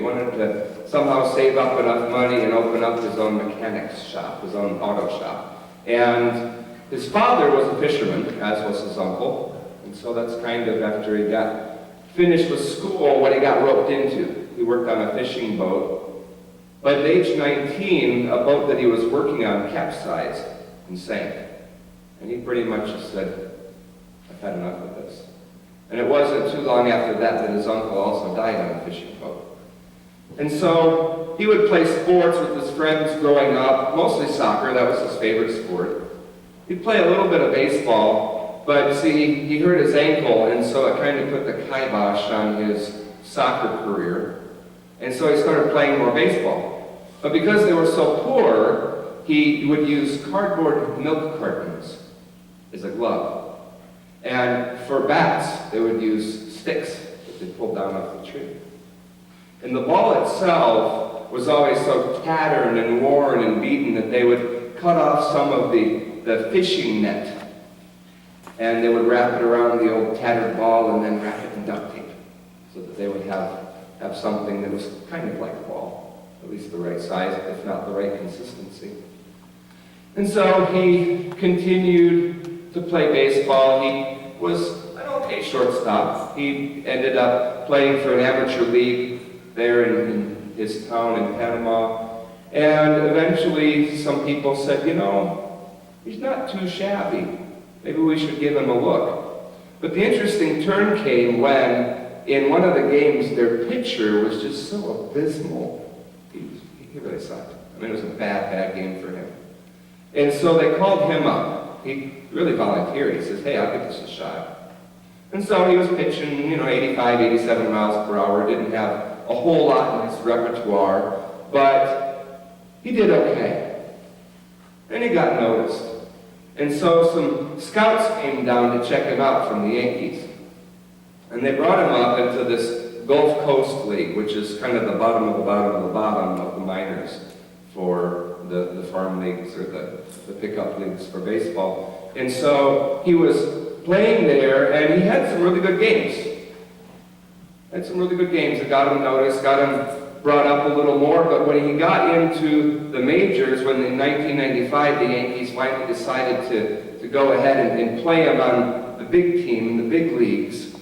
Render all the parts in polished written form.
He wanted to somehow save up enough money and open up his own mechanics shop, his own auto shop. And his father was a fisherman, as was his uncle. And so that's kind of after he got finished with school what he got roped into. He worked on a fishing boat. But at age 19, a boat that he was working on capsized and sank. And he pretty much just said, I've had enough of this. And it wasn't too long after that his uncle also died on a fishing boat. And so he would play sports with his friends growing up, mostly soccer, that was his favorite sport. He'd play a little bit of baseball, but see, he hurt his ankle, and so it kind of put the kibosh on his soccer career. And so he started playing more baseball. But because they were so poor, he would use cardboard milk cartons as a glove. And for bats, they would use sticks that they pulled down off the tree. And the ball itself was always so tattered and worn and beaten that they would cut off some of the fishing net. And they would wrap it around the old tattered ball and then wrap it in duct tape so that they would have something that was kind of like a ball, at least the right size, if not the right consistency. And so he continued to play baseball. He was an okay shortstop. He ended up playing for an amateur league there in his town in Panama. And eventually some people said, you know, he's not too shabby. Maybe we should give him a look. But the interesting turn came when, in one of the games, their pitcher was just so abysmal. He really sucked. I mean, it was a bad game for him. And so they called him up. He really volunteered. He says, hey, I'll give this a shot. And so he was pitching, 85, 87 miles per hour. Didn't have a whole lot in his repertoire, but he did okay. And he got noticed. And so some scouts came down to check him out from the Yankees. And they brought him up into this Gulf Coast League, which is kind of the bottom of the bottom of the bottom of the minors for the farm leagues or the pickup leagues for baseball. And so he was playing there, and he had some really good games. That got him noticed, got him brought up a little more, but when he got into the majors, when in 1995 the Yankees finally decided to go ahead and play him on the big team, in the big leagues,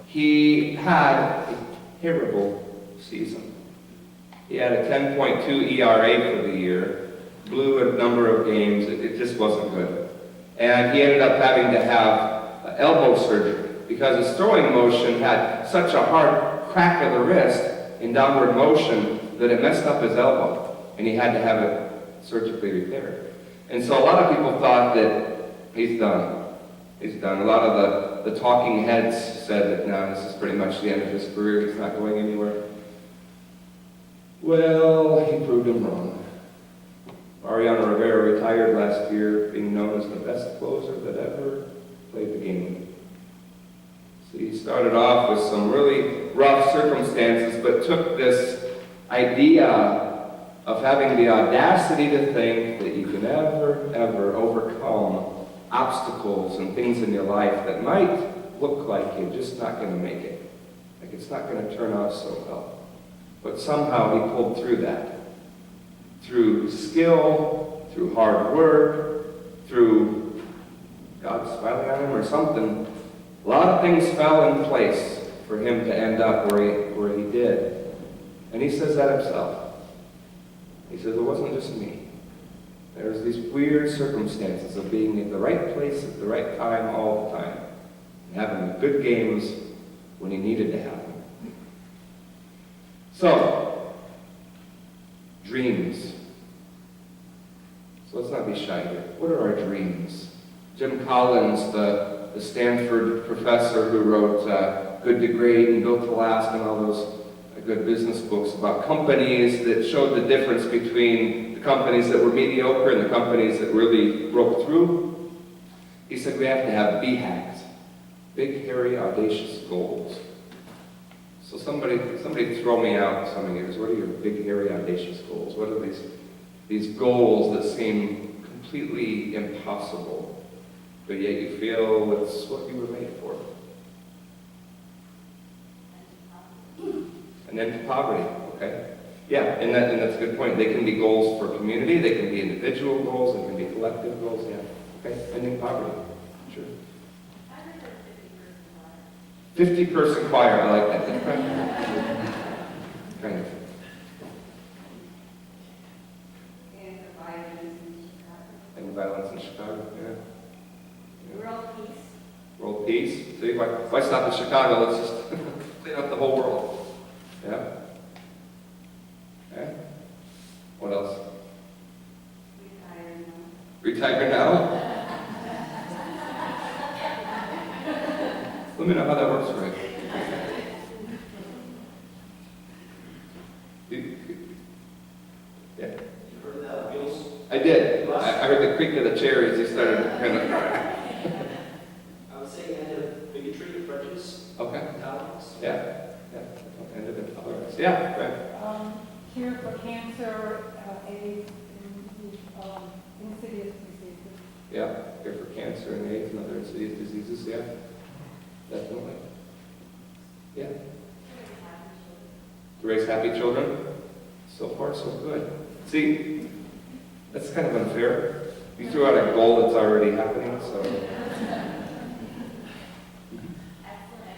he had a terrible season. He had a 10.2 ERA for the year, blew a number of games, it just wasn't good. And he ended up having to have elbow surgery because his throwing motion had such a hard crack of the wrist in downward motion that it messed up his elbow, and he had to have it surgically repaired. And so a lot of people thought that he's done. He's done. A lot of the talking heads said that, no, this is pretty much the end of his career. He's not going anywhere. Well, he proved them wrong. Mariano Rivera retired last year, being known as the best closer that ever played the game. So he started off with some really rough circumstances, but took this idea of having the audacity to think that you can ever overcome obstacles and things in your life that might look like you're just not going to make it. Like it's not going to turn out so well. But somehow he pulled through that. Through skill, through hard work, through God smiling on him or something. A lot of things fell in place for him to end up where he did. And he says that himself. He says, it wasn't just me. There's these weird circumstances of being in the right place at the right time all the time. And having good games when he needed to have them. So, dreams. So let's not be shy here. What are our dreams? Jim Collins, the Stanford professor who wrote Good to Great and Built to Last and all those good business books about companies that showed the difference between the companies that were mediocre and the companies that really broke through. He said we have to have BHAGs, big, hairy, audacious goals. So somebody throw me out some years. What are your big, hairy, audacious goals? What are these goals that seem completely impossible, but yet you feel it's what you were made for? A An end to poverty, okay? Yeah, and that's a good point. They can be goals for community, they can be individual goals, they can be collective goals, yeah. Okay, ending poverty, sure. 50-person choir, I like that. That's kind of. And violence in Chicago, yeah. World peace. World peace. See, why stop in Chicago? Let's just clean up the whole world. Yeah. Okay. What else? Retire now. Let me know how that works for you. Yeah. You heard that, Wheels? I did. I heard the creak of the chair as you started kind of. I would say end of bigotry, prejudice, Okay. intolerance. Yeah. Yeah. End of intolerance. Yeah. Right. Cure for cancer, AIDS, and insidious diseases. Yeah. Cure for cancer and AIDS and other insidious diseases. Yeah. Definitely. Yeah. To raise happy children. So far, so good. See, that's kind of unfair. You threw out a goal that's already happening, so. Excellent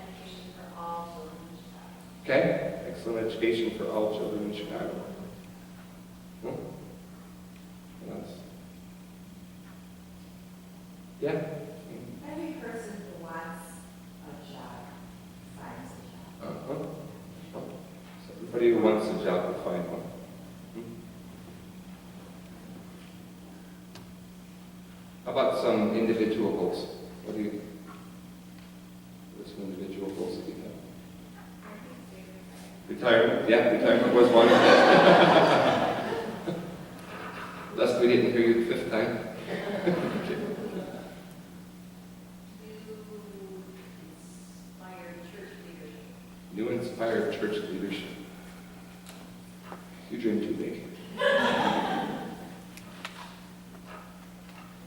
education for all children in Chicago. Okay. Excellent education for all children in Chicago. Hmm? What else? Yeah. Every person who wants a job finds a job. Uh-huh. So everybody who wants a job will find one. Hmm? How about some individual goals? What are some individual goals that you have? Retirement? Yeah, retirement was one. Lest we didn't hear you the fifth time. Okay. New inspired church leadership. You dream too big.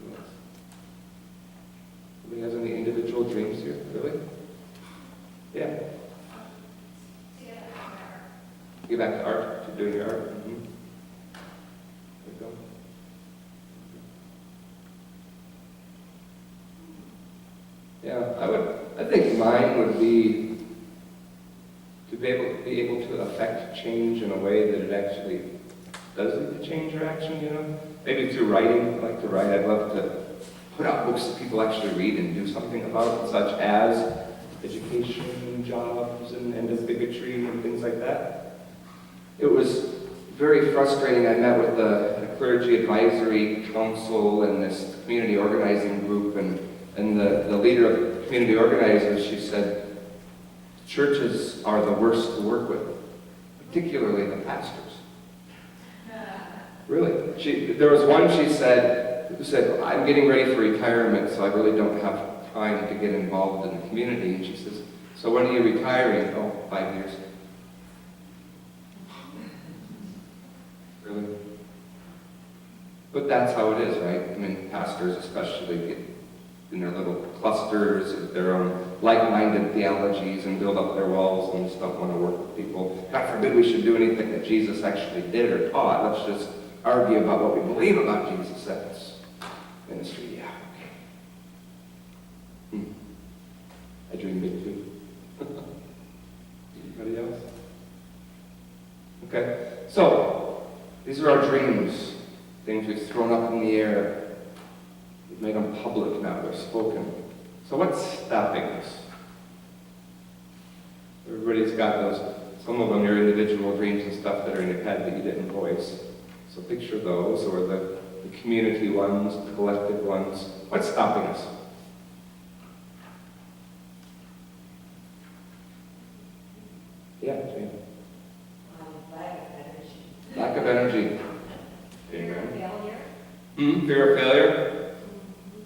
Who else? Anybody has any individual dreams here? Really? Yeah. Get back to art, to doing your art. Mm-hmm. There you go. Yeah, I think mine would be to be able to affect change in a way that it actually does lead to change or action, you know? Maybe through writing. I like to write. I'd love to put out books that people actually read and do something about, such as education, jobs, and end of bigotry and things like that. It was very frustrating. I met with the clergy advisory council and this community organizing group, and the leader of the community organizers, she said, churches are the worst to work with, particularly the pastors. Really. There was one, she said, who said, I'm getting ready for retirement, so I really don't have time to get involved in the community. And she says, so when are you retiring? Oh, 5 years. Really? But that's how it is, right? I mean, pastors especially get in their little clusters of their own like-minded theologies and build up their walls and just don't want to work with people. God forbid we should do anything that Jesus actually did or taught. Let's just argue about what we believe about Jesus. That's ministry, yeah, okay. I dream big too. Anybody else? Okay, so these are our dreams, things we've thrown up in the air. We've made them public now, they're spoken. So what's stopping us? Everybody's got those, some of them are individual dreams and stuff that are in your head that you didn't voice. So picture those, or the community ones, the collective ones. What's stopping us? Yeah, Jane. Lack of energy. Lack of energy. Fear of failure. Fear of failure?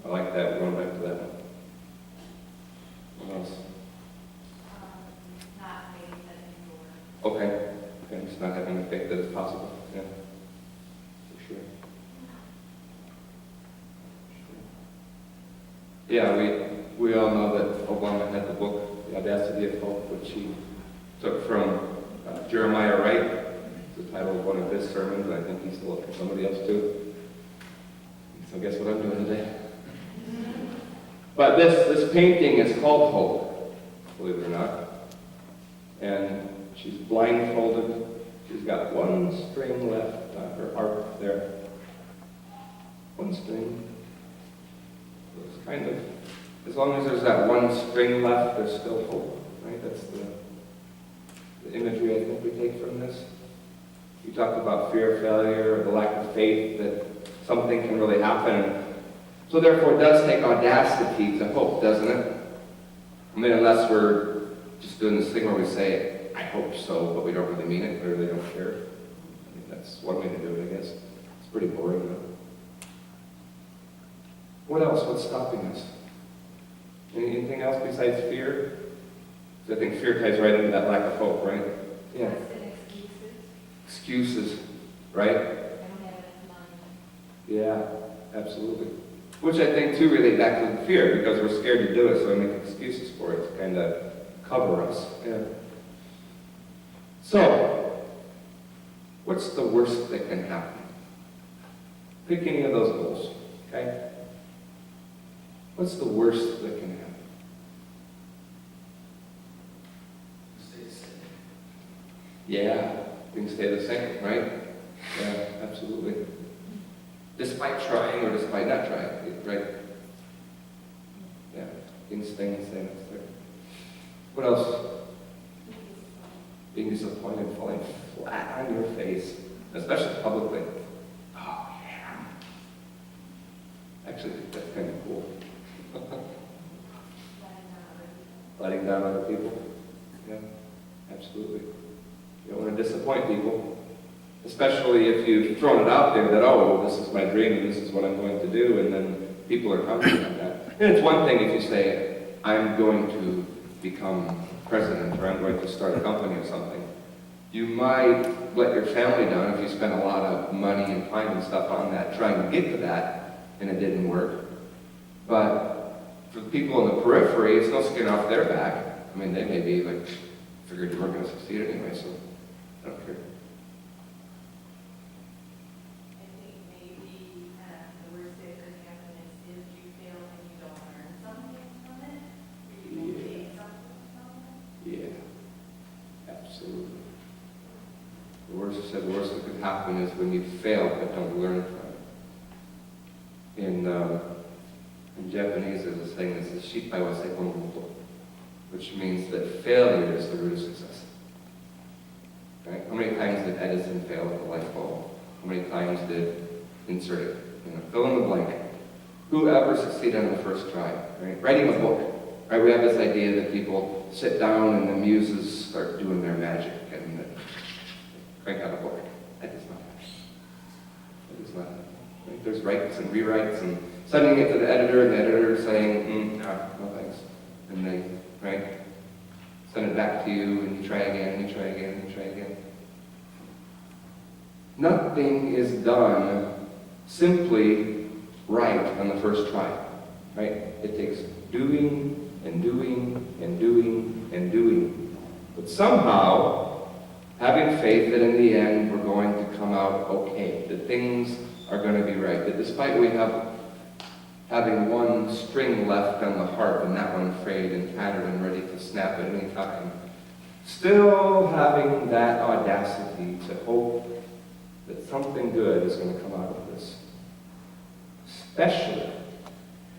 I like that. We're going back to that one. What else? Not faith that you Okay. Okay, just not having the faith that it's possible. Yeah. For sure. Yeah, we all know that Obama had the book, The Audacity of Hope, which he took from Jeremiah Wright. It's the title of one of his sermons. I think he's still up for somebody else too. So guess what I'm doing today? But this painting is called Hope, believe it or not. And she's blindfolded. She's got one string left on her harp there. One string. So it's kind of, as long as there's that one string left, there's still hope, right? That's the imagery I think we take from this. You talked about fear of failure, or the lack of faith that something can really happen. So therefore it does take audacity to hope, doesn't it? I mean, unless we're just doing this thing where we say, I hope so, but we don't really mean it, we really don't care. I mean, that's one way to do it, I guess. It's pretty boring, though. What else? What's stopping us? Anything else besides fear? Because I think fear ties right into that lack of hope, right? Yeah. Excuses, right? I don't have enough money. Yeah, absolutely. Which I think too relate back to the fear, because we're scared to do it, so we make excuses for it to kind of cover us. Yeah. So, what's the worst that can happen? Pick any of those goals, okay? What's the worst that can happen? Stay the same. Yeah, things stay the same, right? Yeah, absolutely. Despite trying or despite not trying, right? Yeah, things stay the same. What else? Being disappointed, falling flat on your face, especially publicly. Oh, yeah. Actually, that's kind of cool. Letting down other people. Yeah, absolutely. You don't want to disappoint people, especially if you've thrown it out there that, oh, this is my dream and this is what I'm going to do, and then people are counting on that. And it's one thing if you say, I'm going to become president or I'm going to start a company or something. You might let your family down if you spend a lot of money and time and stuff on that, trying to get to that, and it didn't work. But for the people in the periphery, it's no skin off their back. I mean, they may be like, figured you weren't going to succeed anyway, so I don't care. I think maybe the worst that could happen is if you fail and you don't learn something from it, or you don't take something from it. Yeah, absolutely. The worst that could happen is when you fail but don't learn from it. In Japanese, there's a saying that says, "Shippai wa seikon no moto," which means that failure is the root of success. Right? How many times did Edison fail with the light bulb? How many times did insert it? Fill in the blank. Who ever succeeded on the first try? Right? Writing a book. Right? We have this idea that people sit down and the muses start doing their magic and crank out a book. That does not happen. That does not happen. Right? There's writes and rewrites and sending it to the editor, and the editor saying, no thanks. And they, right, send it back to you, and you try again, and you try again, and you try again. Nothing is done simply right on the first try, right? It takes doing, and doing, and doing, and doing. But somehow, having faith that in the end, we're going to come out okay, that things are going to be right, that despite having one string left on the harp and that one frayed and tattered and ready to snap at any time, still having that audacity to hope that something good is going to come out of this. Especially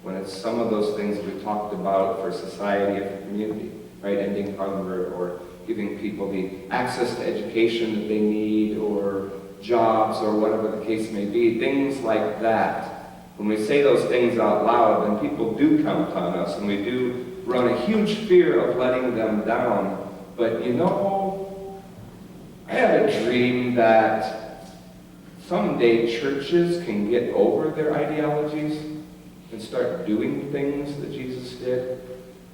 when it's some of those things we talked about for society or for community, right? Ending hunger or giving people the access to education that they need or jobs or whatever the case may be, things like that. When we say those things out loud, then people do count on us, and we do run a huge fear of letting them down. But you know, I have a dream that someday churches can get over their ideologies and start doing things that Jesus did.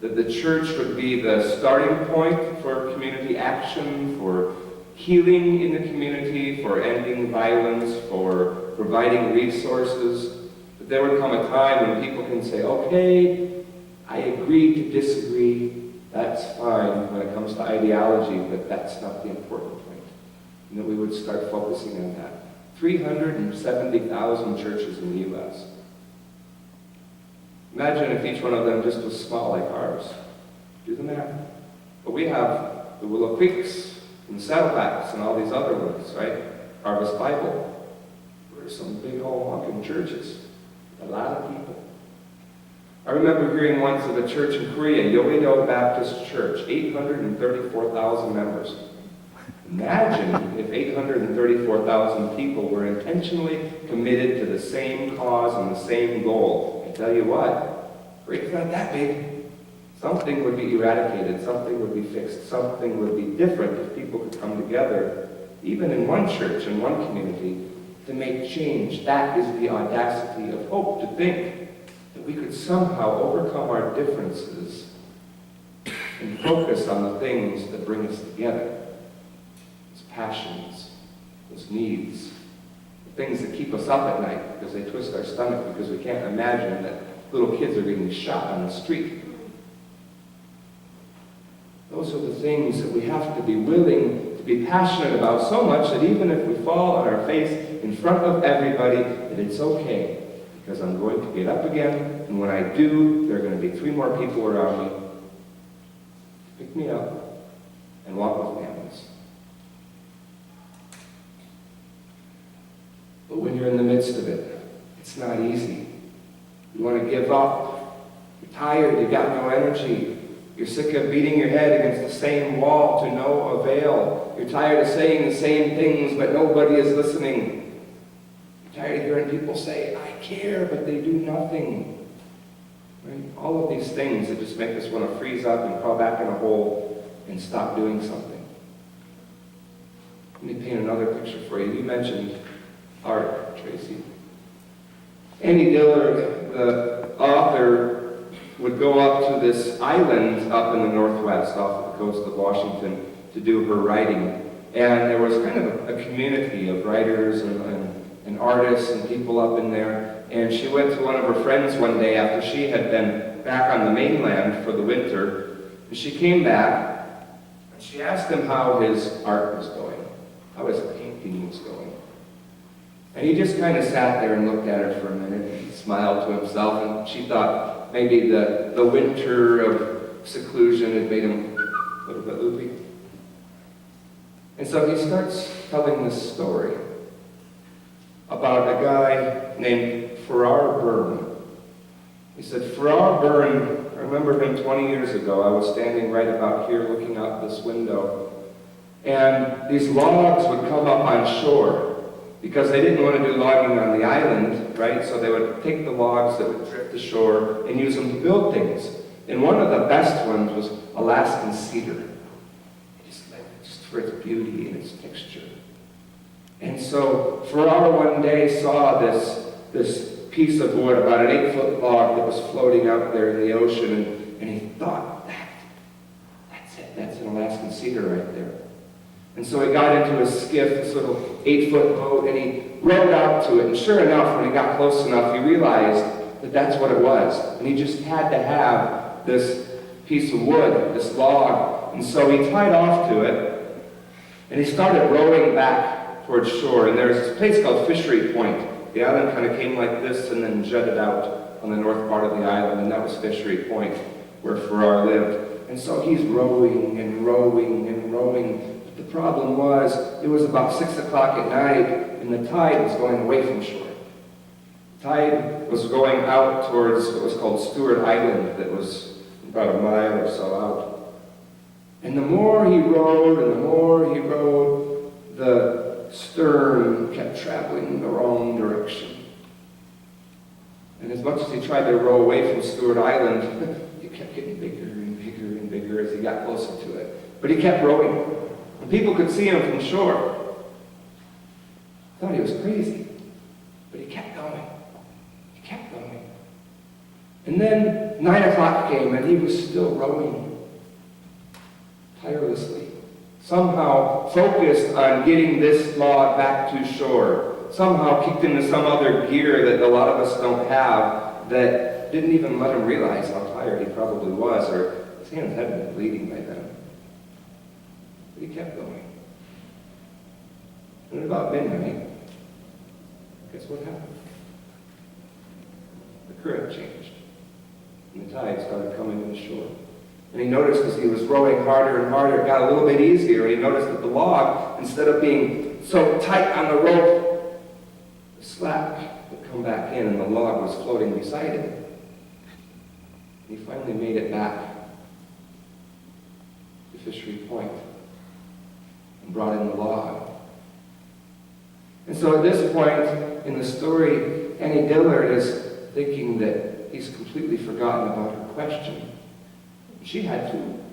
That the church would be the starting point for community action, for healing in the community, for ending violence, for providing resources. But there would come a time when people can say, okay, I agree to disagree, That's fine when it comes to ideology, but that's not the important point. And that we would start focusing on that. 370,000 churches in the U.S. Imagine if each one of them just was small like ours. Do the math. But we have the Willow Creeks and the Saddlebacks and all these other ones, right? Harvest Bible. We're some big old honking churches. A lot of people. I remember hearing once of a church in Korea, Yoido Baptist Church, 834,000 members. Imagine if 834,000 people were intentionally committed to the same cause and the same goal. I tell you what, Korea's not that big. Something would be eradicated, something would be fixed, something would be different if people could come together, even in one church, in one community, to make change. That is the audacity of hope, to think that we could somehow overcome our differences and focus on the things that bring us together. Those passions, those needs, the things that keep us up at night because they twist our stomach because we can't imagine that little kids are getting shot on the street. Those are the things that we have to be willing to be passionate about so much that even if we fall on our face in front of everybody, that it's okay, because I'm going to get up again, and when I do, there are going to be 3 more people around me to pick me up and walk with me on this. But when you're in the midst of it, it's not easy. You want to give up. You're tired. You've got no energy. You're sick of beating your head against the same wall to no avail. You're tired of saying the same things, but nobody is listening. You're tired of hearing people say, I care, but they do nothing. Right? All of these things that just make us want to freeze up and crawl back in a hole and stop doing something. Let me paint another picture for you. You mentioned art, Tracy. Annie Dillard, the author, would go up to this island up in the northwest off the coast of Washington to do her writing. And there was kind of a community of writers and artists and people up in there. And she went to one of her friends one day after she had been back on the mainland for the winter. And she came back and she asked him how his art was going, how his painting was going. And he just kind of sat there and looked at her for a minute and smiled to himself, and she thought maybe the winter of seclusion had made him a little bit loopy. And so he starts telling this story about a guy named Farrar Byrne. He said, Farrar Byrne, I remember him 20 years ago. I was standing right about here looking out this window, and these logs would come up on shore, because they didn't want to do logging on the island, right? So they would take the logs that would drift ashore and use them to build things. And one of the best ones was Alaskan cedar, just for its beauty and its texture. And so Farrar one day saw this piece of wood, about an 8-foot log that was floating out there in the ocean, and he thought, that's it, that's an Alaskan cedar right there. And so he got into his skiff, this little 8-foot boat, and he rowed out to it. And sure enough, when he got close enough, he realized that that's what it was. And he just had to have this piece of wood, this log. And so he tied off to it, and he started rowing back towards shore. And there's this place called Fishery Point. The island kind of came like this and then jutted out on the north part of the island, and that was Fishery Point, where Farrar lived. And so he's rowing and rowing and rowing. The problem was, it was about 6 o'clock at night, and the tide was going away from shore. The tide was going out towards what was called Stewart Island, that was about a mile or so out. And the more he rowed, and the more he rowed, the stern kept traveling in the wrong direction. And as much as he tried to row away from Stewart Island, it kept getting bigger and bigger and bigger as he got closer to it. But he kept rowing. And people could see him from shore. Thought he was crazy. But he kept going. He kept going. And then 9 o'clock came and he was still rowing tirelessly. Somehow focused on getting this log back to shore. Somehow kicked into some other gear that a lot of us don't have, that didn't even let him realize how tired he probably was, or hands had been bleeding by then. But he kept going. And at about midnight, guess what happened? The current changed. And the tide started coming to the shore. And he noticed as he was rowing harder and harder, it got a little bit easier. He noticed that the log, instead of being so tight on the rope, the slack would come back in and the log was floating beside him. And he finally made it back to Fishery Point and brought in the log. And so at this point in the story, Annie Dillard is thinking that he's completely forgotten about her question. She had too.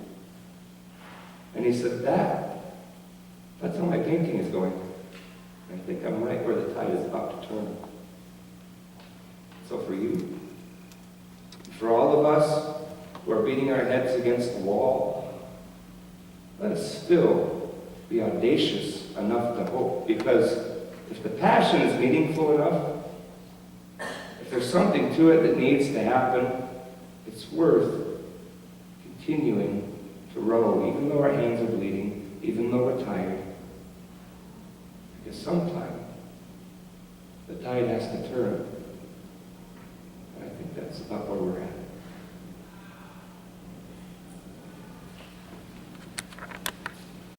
And he said, that's how my painting is going. I think I'm right where the tide is about to turn. So for you, for all of us who are beating our heads against the wall, let us still be audacious enough to hope, because if the passion is meaningful enough, if there's something to it that needs to happen, it's worth continuing to row, even though our hands are bleeding, even though we're tired. Because sometime the tide has to turn. And I think that's about where we're at.